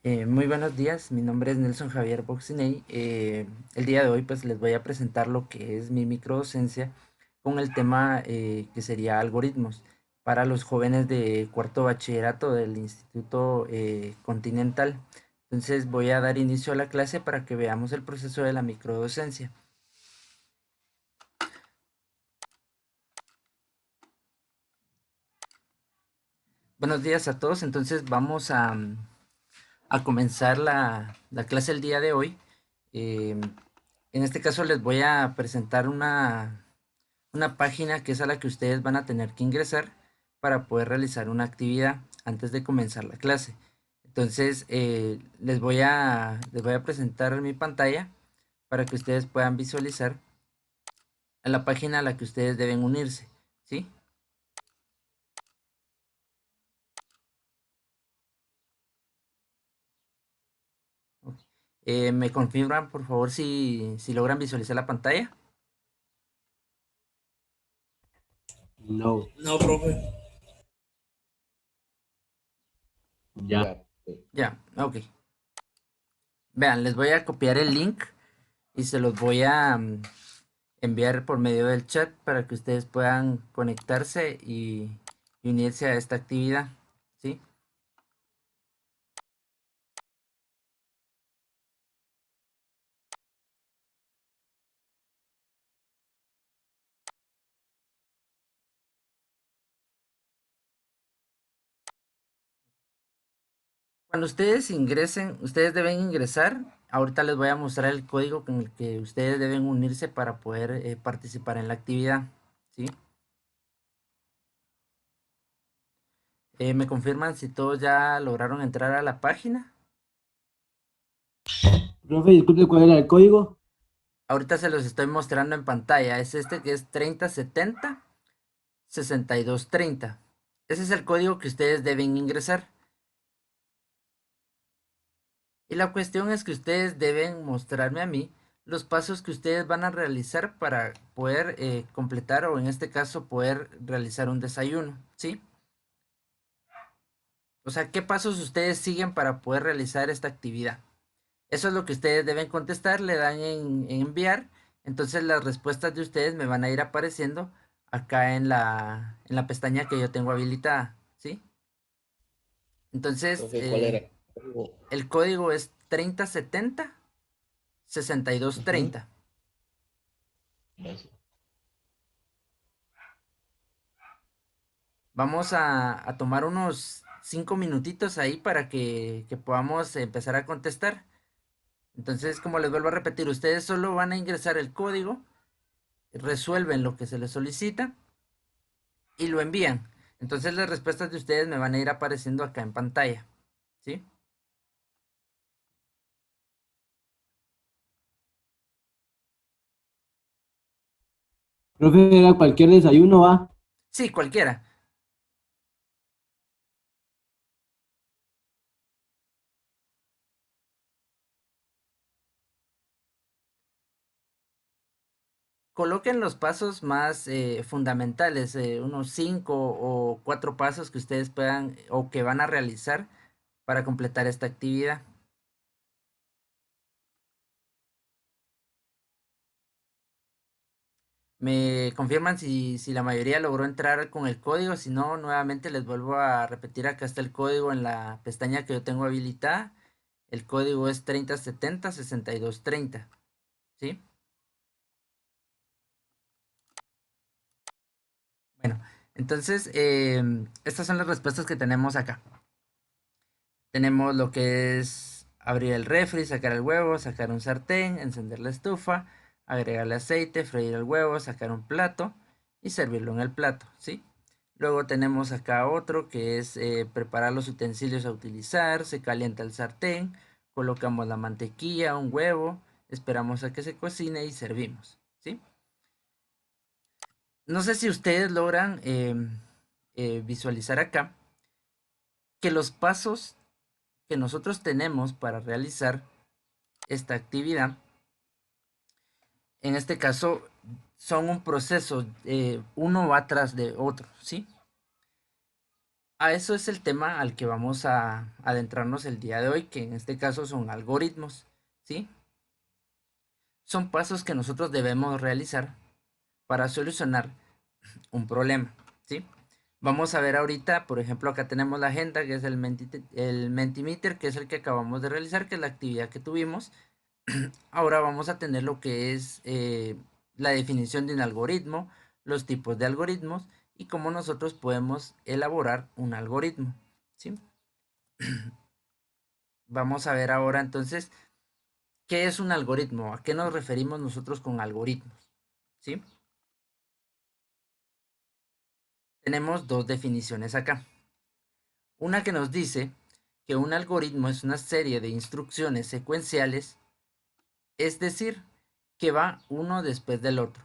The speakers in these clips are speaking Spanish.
Muy buenos días, mi nombre es Nelson Javier Boxiney. El día de hoy pues les voy a presentar lo que es mi microdocencia con el tema que sería algoritmos para los jóvenes de cuarto bachillerato del Instituto Continental. Entonces voy a dar inicio a la clase para que veamos el proceso de la microdocencia. Buenos días a todos, entonces vamos a comenzar la clase el día de hoy. Eh, en este caso les voy a presentar una página que es a la que ustedes van a tener que ingresar para poder realizar una actividad antes de comenzar la clase. Entonces les voy a presentar mi pantalla para que ustedes puedan visualizar a la página a la que ustedes deben unirse, ¿sí? Ok. ¿Me confirman por favor si logran visualizar la pantalla? No, No, profe. ya. Ya, ok. Vean, les voy a copiar el link y se los voy a enviar por medio del chat para que ustedes puedan conectarse y unirse a esta actividad, ¿sí? Cuando ustedes ingresen, ustedes deben ingresar. Ahorita les voy a mostrar el código con el que ustedes deben unirse para poder participar en la actividad, ¿sí? ¿Me confirman si todos ya lograron entrar a la página? Profe, disculpe, ¿cuál era el código? Ahorita se los estoy mostrando en pantalla. Es este que es 3070 6230. Ese es el código que ustedes deben ingresar. Y la cuestión es que ustedes deben mostrarme a mí los pasos que ustedes van a realizar para poder completar o en este caso poder realizar un desayuno, ¿sí? O sea, ¿qué pasos ustedes siguen para poder realizar esta actividad? Eso es lo que ustedes deben contestar, le dan en enviar, entonces las respuestas de ustedes me van a ir apareciendo acá en la pestaña que yo tengo habilitada, ¿sí? Entonces, Profe, ¿cuál era? el código es 3070 Ujú. 6230. Gracias. Vamos a tomar unos 5 minutitos ahí para que podamos empezar a contestar. Entonces, como les vuelvo a repetir, ustedes solo van a ingresar el código, resuelven lo que se les solicita y lo envían. Entonces las respuestas de ustedes me van a ir apareciendo acá en pantalla, ¿sí? Profe, era cualquier desayuno, va. Sí, cualquiera. Coloquen los pasos más fundamentales, unos 5 o 4 pasos que ustedes puedan o que van a realizar para completar esta actividad. Me confirman si la mayoría logró entrar con el código, si no, nuevamente les vuelvo a repetir, acá está el código en la pestaña que yo tengo habilitada. El código es 3070 6230, ¿sí? Bueno, entonces estas son las respuestas que tenemos acá. Tenemos lo que es abrir el refri, sacar el huevo, sacar un sartén, encender la estufa, agregarle aceite, freír el huevo, sacar un plato y servirlo en el plato, ¿sí? Luego tenemos acá otro que es preparar los utensilios a utilizar, se calienta el sartén, colocamos la mantequilla, un huevo, esperamos a que se cocine y servimos, ¿sí? No sé si ustedes logran visualizar acá que los pasos que nosotros tenemos para realizar esta actividad, en este caso, son un proceso, uno va tras de otro, ¿sí? A eso es el tema al que vamos a adentrarnos el día de hoy, que en este caso son algoritmos, ¿sí? Son pasos que nosotros debemos realizar para solucionar un problema, ¿sí? Vamos a ver ahorita, por ejemplo, acá tenemos la agenda, que es el Mentimeter, que es el que acabamos de realizar, que es la actividad que tuvimos. Ahora vamos a tener lo que es la definición de un algoritmo, los tipos de algoritmos y cómo nosotros podemos elaborar un algoritmo, ¿sí? Vamos a ver ahora entonces qué es un algoritmo, a qué nos referimos nosotros con algoritmos, ¿sí? Tenemos dos definiciones acá. Una que nos dice que un algoritmo es una serie de instrucciones secuenciales, es decir, que va uno después del otro,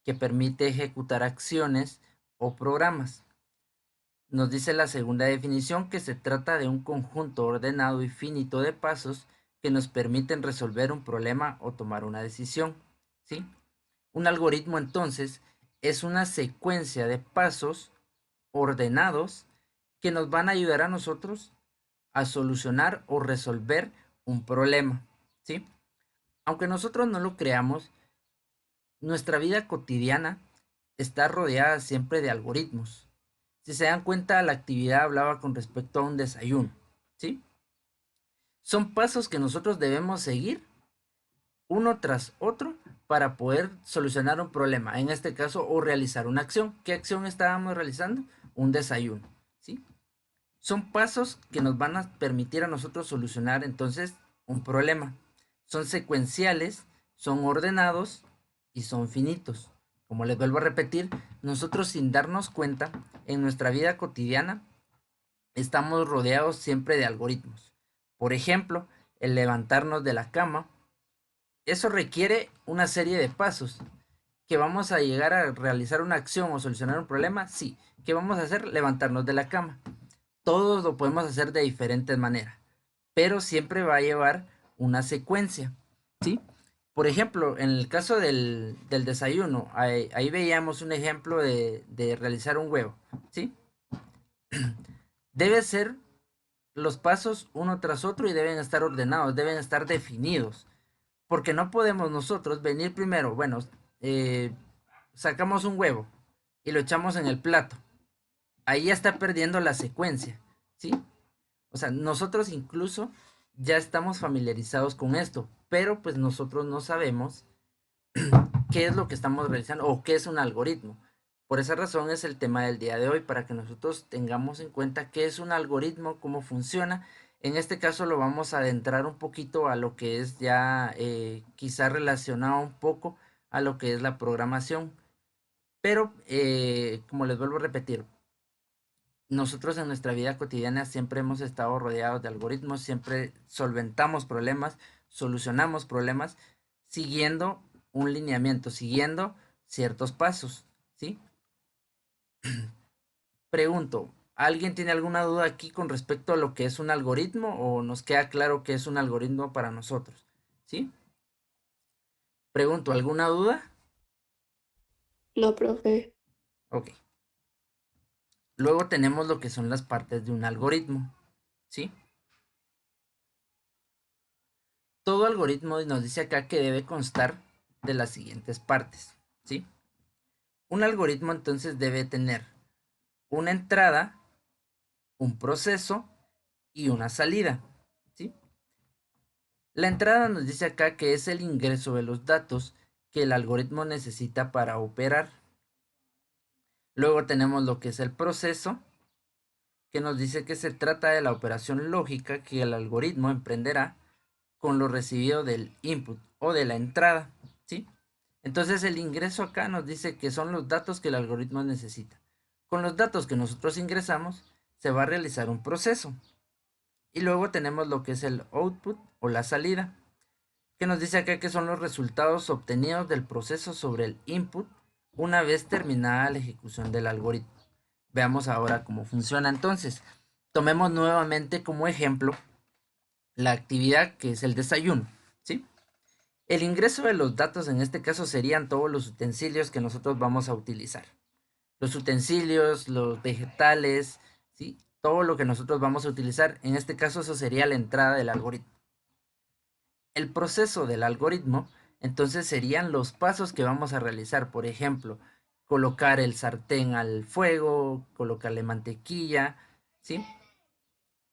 que permite ejecutar acciones o programas. Nos dice la segunda definición que se trata de un conjunto ordenado y finito de pasos que nos permiten resolver un problema o tomar una decisión, ¿sí? Un algoritmo entonces es una secuencia de pasos ordenados que nos van a ayudar a nosotros a solucionar o resolver un problema, ¿sí? Aunque nosotros no lo creamos, nuestra vida cotidiana está rodeada siempre de algoritmos. Si se dan cuenta, la actividad hablaba con respecto a un desayuno, ¿sí? Son pasos que nosotros debemos seguir uno tras otro para poder solucionar un problema, en este caso, o realizar una acción. ¿Qué acción estábamos realizando? Un desayuno, ¿sí? Son pasos que nos van a permitir a nosotros solucionar entonces un problema. Son secuenciales, son ordenados y son finitos. Como les vuelvo a repetir, nosotros sin darnos cuenta, en nuestra vida cotidiana, estamos rodeados siempre de algoritmos. Por ejemplo, el levantarnos de la cama, eso requiere una serie de pasos. ¿Que vamos a llegar a realizar una acción o solucionar un problema? Sí. ¿Qué vamos a hacer? Levantarnos de la cama. Todos lo podemos hacer de diferentes maneras, pero siempre va a llevar una secuencia, ¿sí? Por ejemplo, en el caso del desayuno, ahí veíamos un ejemplo de realizar un huevo, ¿sí? Debe ser los pasos uno tras otro y deben estar ordenados, deben estar definidos, porque no podemos nosotros venir primero, bueno, eh, sacamos un huevo y lo echamos en el plato, ahí ya está perdiendo la secuencia, ¿sí? O sea, nosotros incluso ya estamos familiarizados con esto, pero pues nosotros no sabemos qué es lo que estamos realizando o qué es un algoritmo. Por esa razón es el tema del día de hoy, para que nosotros tengamos en cuenta qué es un algoritmo, cómo funciona. En este caso lo vamos a adentrar un poquito a lo que es ya quizá relacionado un poco a lo que es la programación. Pero como les vuelvo a repetir, nosotros en nuestra vida cotidiana siempre hemos estado rodeados de algoritmos, siempre solventamos problemas, solucionamos problemas, siguiendo un lineamiento, siguiendo ciertos pasos, ¿sí? Pregunto, ¿alguien tiene alguna duda aquí con respecto a lo que es un algoritmo o nos queda claro que es un algoritmo para nosotros? ¿Sí? Pregunto, ¿alguna duda? No, profe. Ok. Luego tenemos lo que son las partes de un algoritmo, ¿sí? Todo algoritmo nos dice acá que debe constar de las siguientes partes, ¿sí? Un algoritmo entonces debe tener una entrada, un proceso y una salida, ¿sí? La entrada nos dice acá que es el ingreso de los datos que el algoritmo necesita para operar. Luego tenemos lo que es el proceso, que nos dice que se trata de la operación lógica que el algoritmo emprenderá con lo recibido del input o de la entrada, ¿sí? Entonces el ingreso acá nos dice que son los datos que el algoritmo necesita. Con los datos que nosotros ingresamos, se va a realizar un proceso. Y luego tenemos lo que es el output o la salida, que nos dice acá que son los resultados obtenidos del proceso sobre el input una vez terminada la ejecución del algoritmo. Veamos ahora cómo funciona entonces. Tomemos nuevamente como ejemplo la actividad que es el desayuno, ¿sí? El ingreso de los datos en este caso serían todos los utensilios que nosotros vamos a utilizar. Los utensilios, los vegetales, ¿sí? Todo lo que nosotros vamos a utilizar. En este caso eso sería la entrada del algoritmo. El proceso del algoritmo, entonces serían los pasos que vamos a realizar. Por ejemplo, colocar el sartén al fuego, colocarle mantequilla, ¿sí?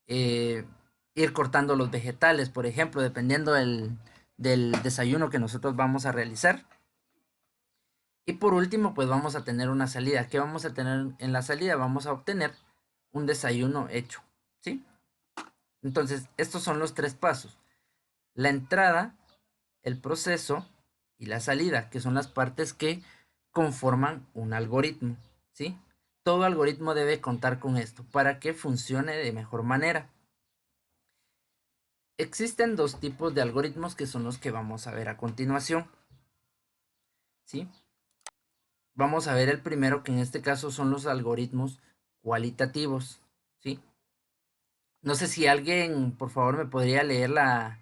Ir cortando los vegetales, por ejemplo, dependiendo del desayuno que nosotros vamos a realizar. Y por último, pues vamos a tener una salida. ¿Qué vamos a tener en la salida? Vamos a obtener un desayuno hecho, ¿sí? Entonces, estos son los tres pasos. La entrada, el proceso y la salida, que son las partes que conforman un algoritmo, ¿sí? Todo algoritmo debe contar con esto para que funcione de mejor manera. Existen dos tipos de algoritmos que son los que vamos a ver a continuación, ¿sí? Vamos a ver el primero, que en este caso son los algoritmos cualitativos, ¿sí? No sé si alguien, por favor, me podría leer la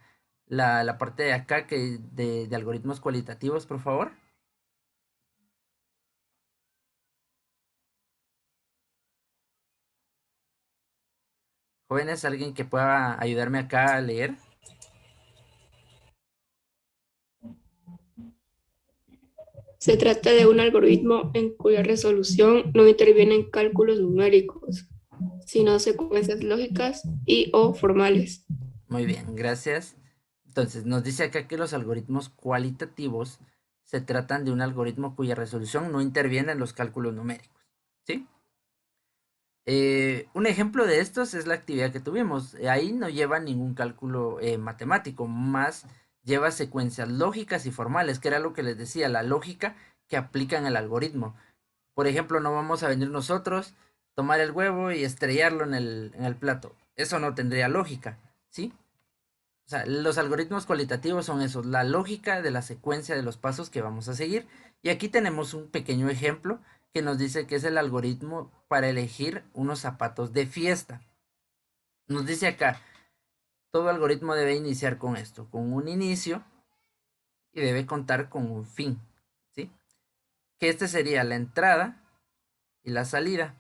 parte de acá de algoritmos cualitativos, por favor. Jóvenes, alguien que pueda ayudarme acá a leer. Se trata de un algoritmo en cuya resolución no intervienen cálculos numéricos, sino secuencias lógicas y o formales. Muy bien, gracias. Entonces, nos dice acá que los algoritmos cualitativos se tratan de un algoritmo cuya resolución no interviene en los cálculos numéricos, ¿sí? Un ejemplo de estos es la actividad que tuvimos. Ahí no lleva ningún cálculo matemático, más lleva secuencias lógicas y formales, que era lo que les decía, la lógica que aplica en el algoritmo. Por ejemplo, no vamos a venir nosotros, tomar el huevo y estrellarlo en el plato. Eso no tendría lógica, ¿sí? O sea, los algoritmos cualitativos son esos, la lógica de la secuencia de los pasos que vamos a seguir. Y aquí tenemos un pequeño ejemplo que nos dice que es el algoritmo para elegir unos zapatos de fiesta. Nos dice acá, todo algoritmo debe iniciar con esto, con un inicio y debe contar con un fin, ¿sí? Que este sería la entrada y la salida.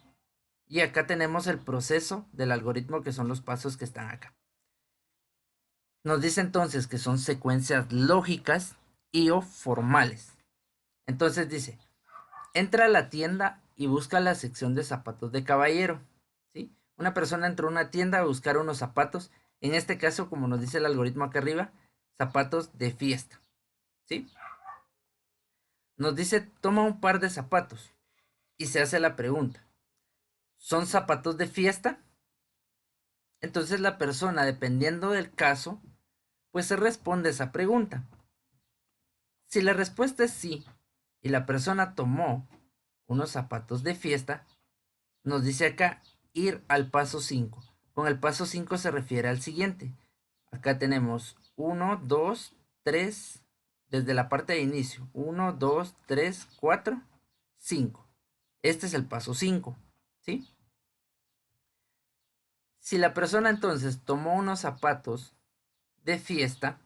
Y acá tenemos el proceso del algoritmo, que son los pasos que están acá. Nos dice entonces que son secuencias lógicas y o formales. Entonces dice, entra a la tienda y busca la sección de zapatos de caballero, ¿sí? Una persona entró a una tienda a buscar unos zapatos, en este caso, como nos dice el algoritmo acá arriba, zapatos de fiesta, ¿sí? Nos dice, toma un par de zapatos y se hace la pregunta, ¿son zapatos de fiesta? Entonces la persona, dependiendo del caso, pues se responde esa pregunta. Si la respuesta es sí y la persona tomó unos zapatos de fiesta, nos dice acá ir al paso 5. Con el paso 5 se refiere al siguiente. Acá tenemos 1, 2, 3, desde la parte de inicio. 1, 2, 3, 4, 5. Este es el paso 5, ¿sí? Si la persona entonces tomó unos zapatos de fiesta,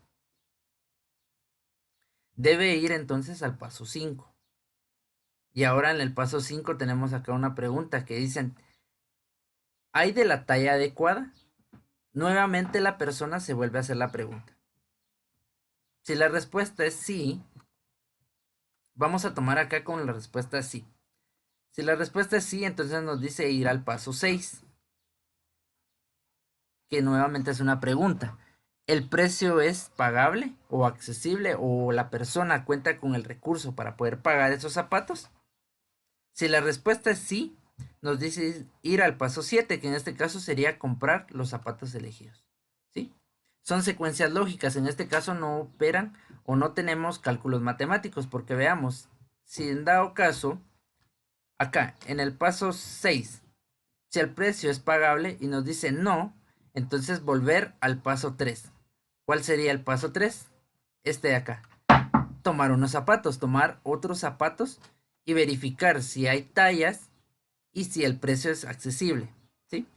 debe ir entonces al paso 5. Y ahora en el paso 5 tenemos acá una pregunta que dicen, ¿hay de la talla adecuada? Nuevamente la persona se vuelve a hacer la pregunta. Si la respuesta es sí, vamos a tomar acá con la respuesta sí. Si la respuesta es sí, entonces nos dice ir al paso 6, que nuevamente es una pregunta. ¿El precio es pagable o accesible o la persona cuenta con el recurso para poder pagar esos zapatos? Si la respuesta es sí, nos dice ir al paso 7, que en este caso sería comprar los zapatos elegidos, ¿sí? son secuencias lógicas. En este caso no operan o no tenemos cálculos matemáticos, porque veamos, si en dado caso, acá en el paso 6, si el precio es pagable y nos dice no, entonces volver al paso 3. ¿Cuál sería el paso 3? Este de acá. Tomar unos zapatos, tomar otros zapatos y verificar si hay tallas y si el precio es accesible, ¿sí?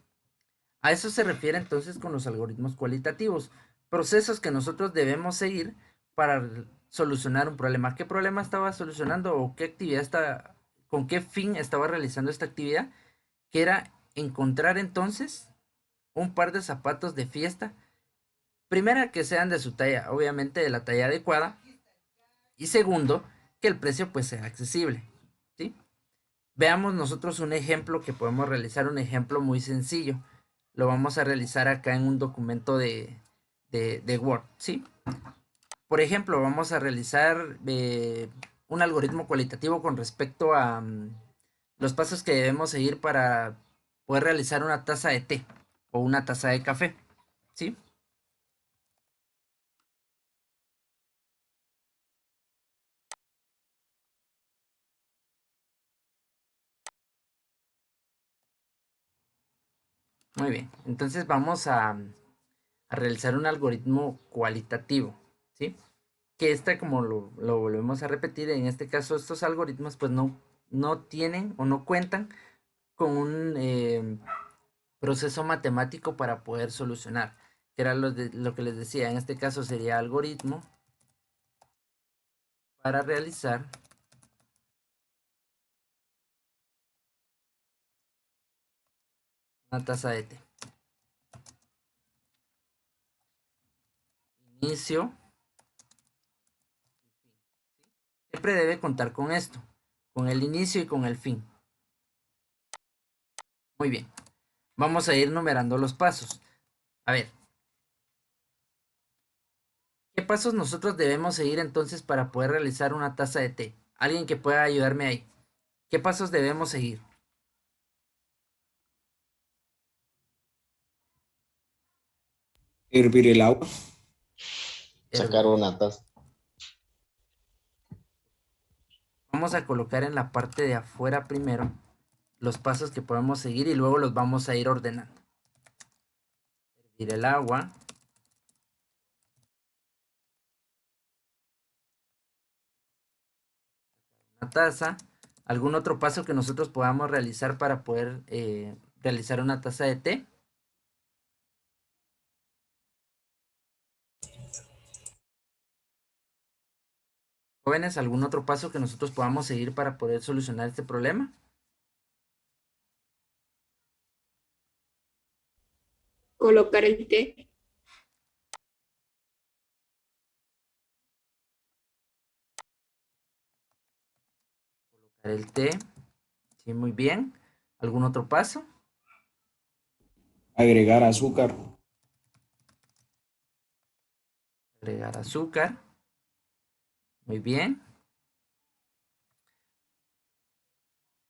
A eso se refiere entonces con los algoritmos cualitativos, procesos que nosotros debemos seguir para solucionar un problema. ¿Qué problema estaba solucionando o qué actividad está, con qué fin estaba realizando esta actividad? Que era encontrar entonces un par de zapatos de fiesta. Primera, que sean de su talla, obviamente de la talla adecuada. Y segundo, que el precio pues sea accesible, ¿sí? Veamos nosotros un ejemplo que podemos realizar, un ejemplo muy sencillo. Lo vamos a realizar acá en un documento de Word, ¿sí? Por ejemplo, vamos a realizar un algoritmo cualitativo con respecto a los pasos que debemos seguir para poder realizar una taza de té o una taza de café, ¿sí? Muy bien, entonces vamos a realizar un algoritmo cualitativo, ¿sí? Que como lo volvemos a repetir, en este caso estos algoritmos pues no tienen o no cuentan con un proceso matemático para poder solucionar, que era lo que les decía, en este caso sería algoritmo para realizar una taza de té. Inicio. Siempre debe contar con esto, con el inicio y con el fin. Muy bien. Vamos a ir numerando los pasos. A ver. ¿Qué pasos nosotros debemos seguir entonces para poder realizar una taza de té? Alguien que pueda ayudarme ahí. ¿Qué pasos debemos seguir? Hervir el agua, sacar Hervir. una taza. Vamos a colocar en la parte de afuera primero los pasos que podemos seguir y luego los vamos a ir ordenando. Hervir el agua. Una taza. ¿Algún otro paso que nosotros podamos realizar para poder realizar una taza de té? Jóvenes, ¿algún otro paso que nosotros podamos seguir para poder solucionar este problema? Colocar el té. Colocar el té. Sí, muy bien. ¿Algún otro paso? Agregar azúcar. Agregar azúcar. Muy bien.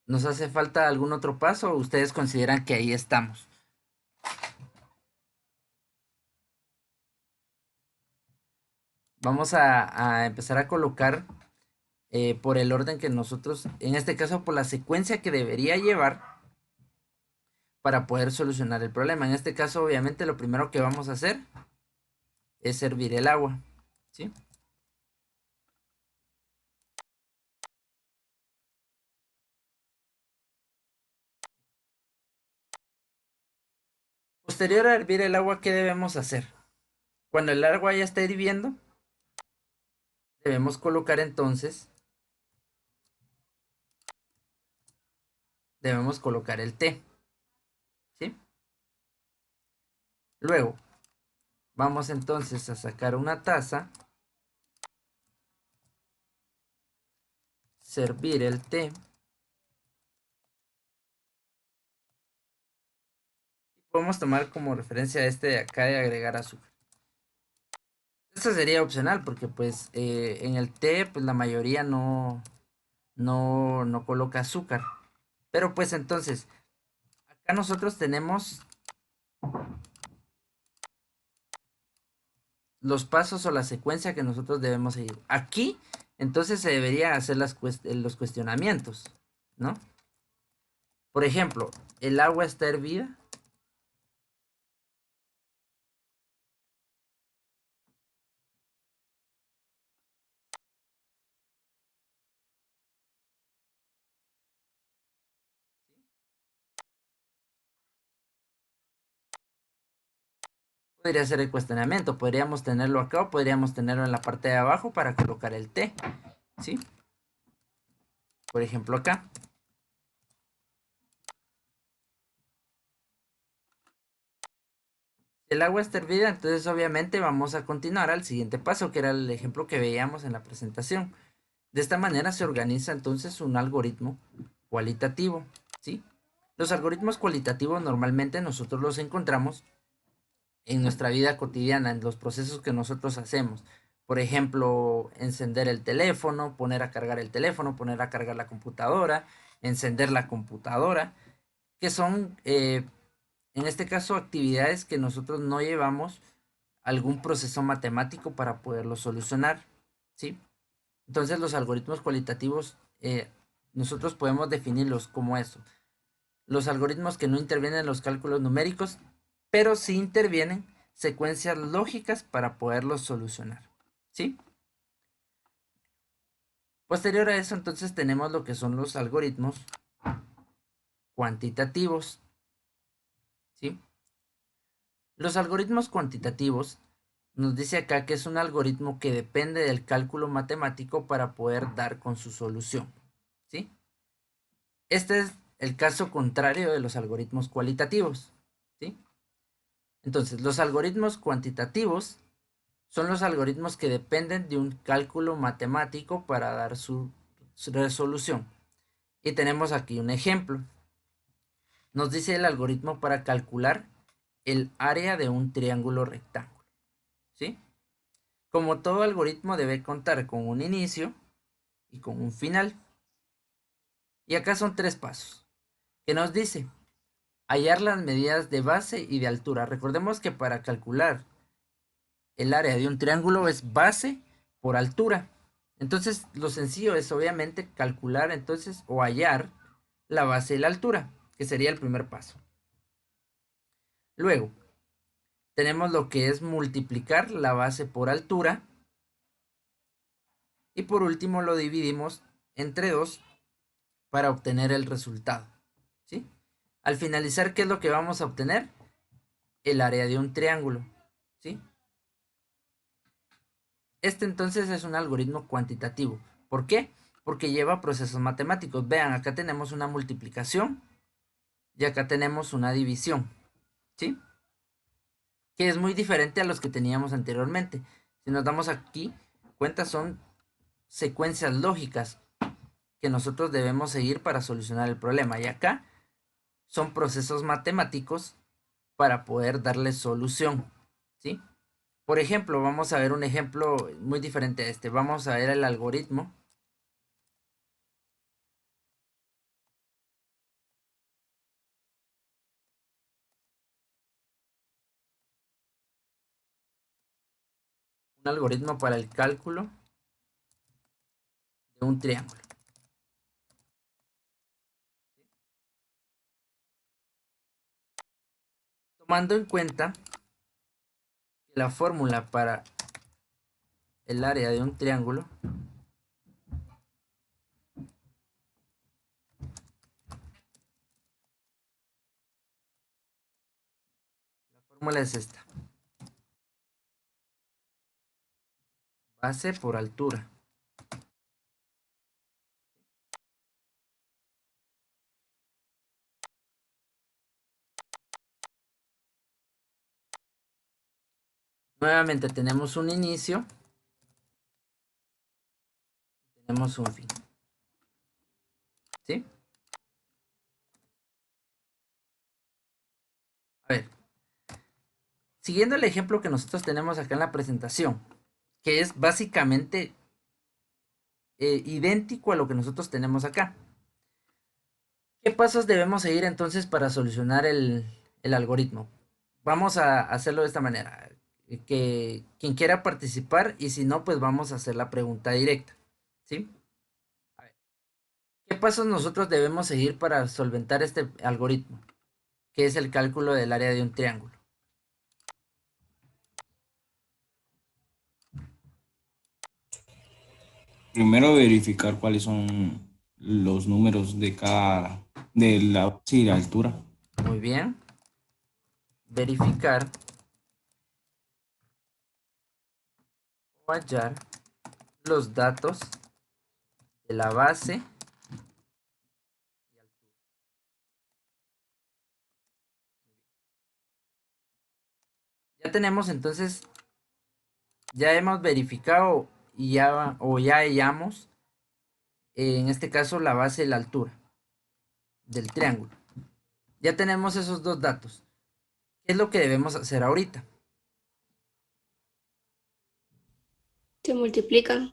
¿Nos hace falta algún otro paso o ustedes consideran que ahí estamos? Vamos a empezar a colocar por el orden que nosotros, en este caso por la secuencia que debería llevar para poder solucionar el problema. En este caso, obviamente, lo primero que vamos a hacer es hervir el agua, ¿sí? Posterior a hervir el agua, ¿qué debemos hacer? Cuando el agua ya está hirviendo, debemos colocar entonces, debemos colocar el té, ¿sí? Luego, vamos entonces a sacar una taza, servir el té. Podemos tomar como referencia este de acá de agregar azúcar. Esto sería opcional porque pues en el té pues la mayoría no coloca azúcar. Pero pues entonces, acá nosotros tenemos los pasos o la secuencia que nosotros debemos seguir. Aquí, entonces, se debería hacer los cuestionamientos, ¿no? Por ejemplo, ¿el agua está hervida? Podría ser el cuestionamiento. Podríamos tenerlo acá o podríamos tenerlo en la parte de abajo para colocar el T, ¿sí? Por ejemplo, acá. Si el agua está hervida, entonces obviamente vamos a continuar al siguiente paso, que era el ejemplo que veíamos en la presentación. De esta manera se organiza entonces un algoritmo cualitativo, ¿sí? Los algoritmos cualitativos normalmente nosotros los encontramos en nuestra vida cotidiana, en los procesos que nosotros hacemos. Por ejemplo, encender el teléfono, poner a cargar el teléfono, poner a cargar la computadora, encender la computadora, que son, en este caso, actividades que nosotros no llevamos algún proceso matemático para poderlo solucionar, ¿sí? Entonces los algoritmos cualitativos, nosotros podemos definirlos como eso. Los algoritmos que no intervienen en los cálculos numéricos, pero sí intervienen secuencias lógicas para poderlos solucionar, ¿sí? Posterior a eso, entonces tenemos lo que son los algoritmos cuantitativos, ¿sí? Los algoritmos cuantitativos nos dice acá que es un algoritmo que depende del cálculo matemático para poder dar con su solución, ¿sí? Este es el caso contrario de los algoritmos cualitativos, ¿sí? Entonces, los algoritmos cuantitativos son los algoritmos que dependen de un cálculo matemático para dar su resolución. Y tenemos aquí un ejemplo. Nos dice el algoritmo para calcular el área de un triángulo rectángulo, ¿sí? Como todo algoritmo debe contar con un inicio y con un final. Y acá son 3 pasos. Que nos dice hallar las medidas de base y de altura. Recordemos que para calcular el área de un triángulo es base por altura. Entonces, lo sencillo es obviamente calcular entonces o hallar la base y la altura, que sería el primer paso. Luego, tenemos lo que es multiplicar la base por altura. Y por último, lo dividimos entre 2 para obtener el resultado, ¿sí? Al finalizar, ¿qué es lo que vamos a obtener? El área de un triángulo, ¿sí? Este entonces es un algoritmo cuantitativo. ¿Por qué? Porque lleva procesos matemáticos. Vean, acá tenemos una multiplicación y acá tenemos una división, ¿sí? Que es muy diferente a los que teníamos anteriormente. Si nos damos aquí cuenta, son secuencias lógicas que nosotros debemos seguir para solucionar el problema. Y acá son procesos matemáticos para poder darle solución, ¿sí? Por ejemplo, vamos a ver un ejemplo muy diferente a este. Vamos a ver el algoritmo. Un algoritmo para el cálculo de un triángulo. Tomando en cuenta que la fórmula para el área de un triángulo fórmula es esta. Base por altura. Nuevamente tenemos un inicio. Tenemos un fin. ¿Sí? A ver. Siguiendo el ejemplo que nosotros tenemos acá en la presentación, que es básicamente idéntico a lo que nosotros tenemos acá. ¿Qué pasos debemos seguir entonces para solucionar el algoritmo? Vamos a hacerlo de esta manera. que quien quiera participar y si no, pues vamos a hacer la pregunta directa, ¿sí? A ver, ¿qué pasos nosotros debemos seguir para solventar este algoritmo? Que es el cálculo del área de un triángulo. Primero verificar cuáles son los números de cada, de la, sí, la altura. Muy bien. Verificar o hallar los datos de la base y altura. Ya tenemos entonces, ya hemos verificado y ya hallamos, en este caso, la base y la altura del triángulo. Ya tenemos esos dos datos. ¿Qué es lo que debemos hacer ahorita? Se multiplican.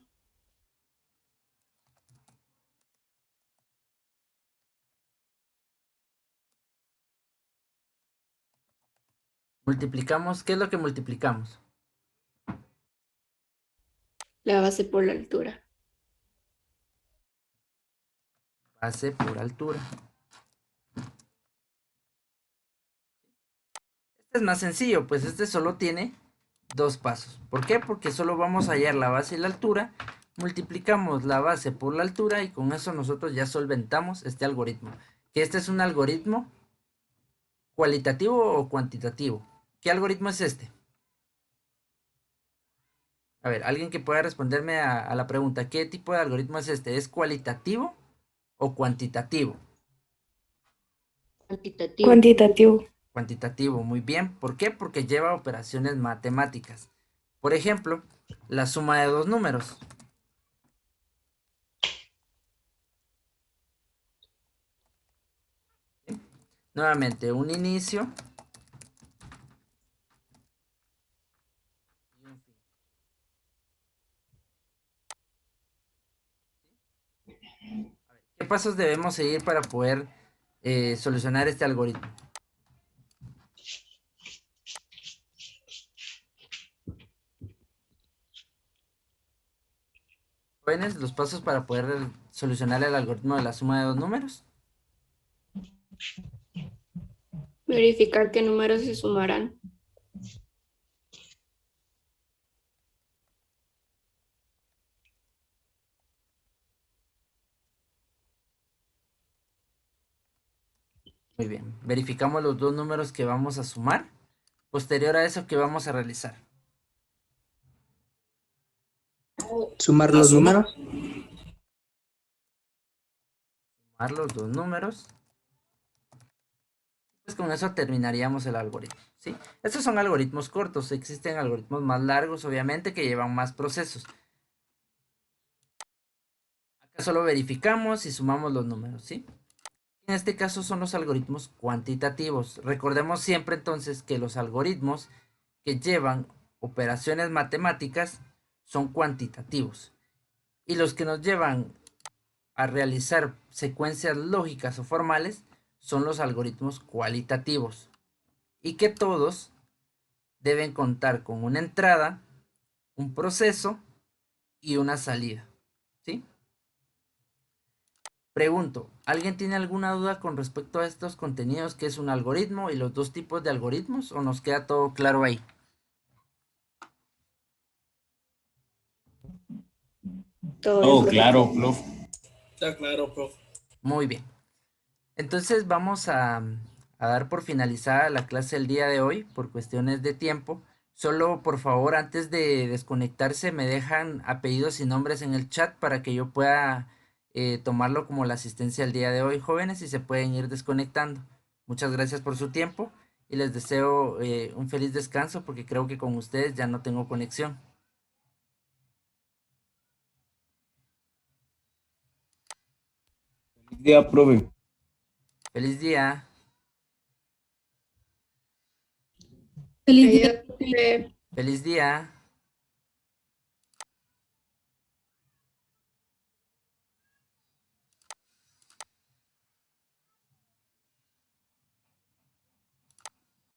Multiplicamos, ¿qué es lo que multiplicamos? La base por la altura. Base por altura. Este es más sencillo, pues este solo tiene dos pasos. ¿Por qué? Porque solo vamos a hallar la base y la altura, multiplicamos la base por la altura y con eso nosotros ya solventamos este algoritmo. Que este es un algoritmo cualitativo o cuantitativo. ¿Qué algoritmo es este? A ver, alguien que pueda responderme a la pregunta, ¿qué tipo de algoritmo es este? ¿Es cualitativo o cuantitativo? Cuantitativo. Cuantitativo. Cuantitativo, muy bien. ¿Por qué? Porque lleva operaciones matemáticas. Por ejemplo, la suma de dos números. ¿Sí? Nuevamente, un inicio y un fin. A ver, ¿qué pasos debemos seguir para poder solucionar este algoritmo? Jóvenes, los pasos para poder solucionar el algoritmo de la suma de dos números. Verificar qué números se sumarán. Muy bien. Verificamos los dos números que vamos a sumar. Posterior a eso, ¿qué vamos a realizar? Sumar los números. Sumar los dos números. Pues con eso terminaríamos el algoritmo, ¿sí? Estos son algoritmos cortos. Existen algoritmos más largos, obviamente, que llevan más procesos. Acá solo verificamos y sumamos los números, ¿sí? En este caso son los algoritmos cuantitativos. Recordemos siempre entonces que los algoritmos que llevan operaciones matemáticas son cuantitativos. Y los que nos llevan a realizar secuencias lógicas o formales son los algoritmos cualitativos. Y que todos deben contar con una entrada, un proceso y una salida, ¿sí? Pregunto, ¿alguien tiene alguna duda con respecto a estos contenidos que es un algoritmo y los dos tipos de algoritmos o nos queda todo claro ahí? Todo Oh, eso. claro, prof. Está claro, profe. Muy bien. Entonces vamos a dar por finalizada la clase el día de hoy por cuestiones de tiempo. Solo por favor, antes de desconectarse, me dejan apellidos y nombres en el chat para que yo pueda tomarlo como la asistencia el día de hoy, jóvenes, y se pueden ir desconectando. Muchas gracias por su tiempo y les deseo un feliz descanso porque creo que con ustedes ya no tengo conexión. Feliz día, profe. Feliz día. Feliz día. Adiós. Feliz día.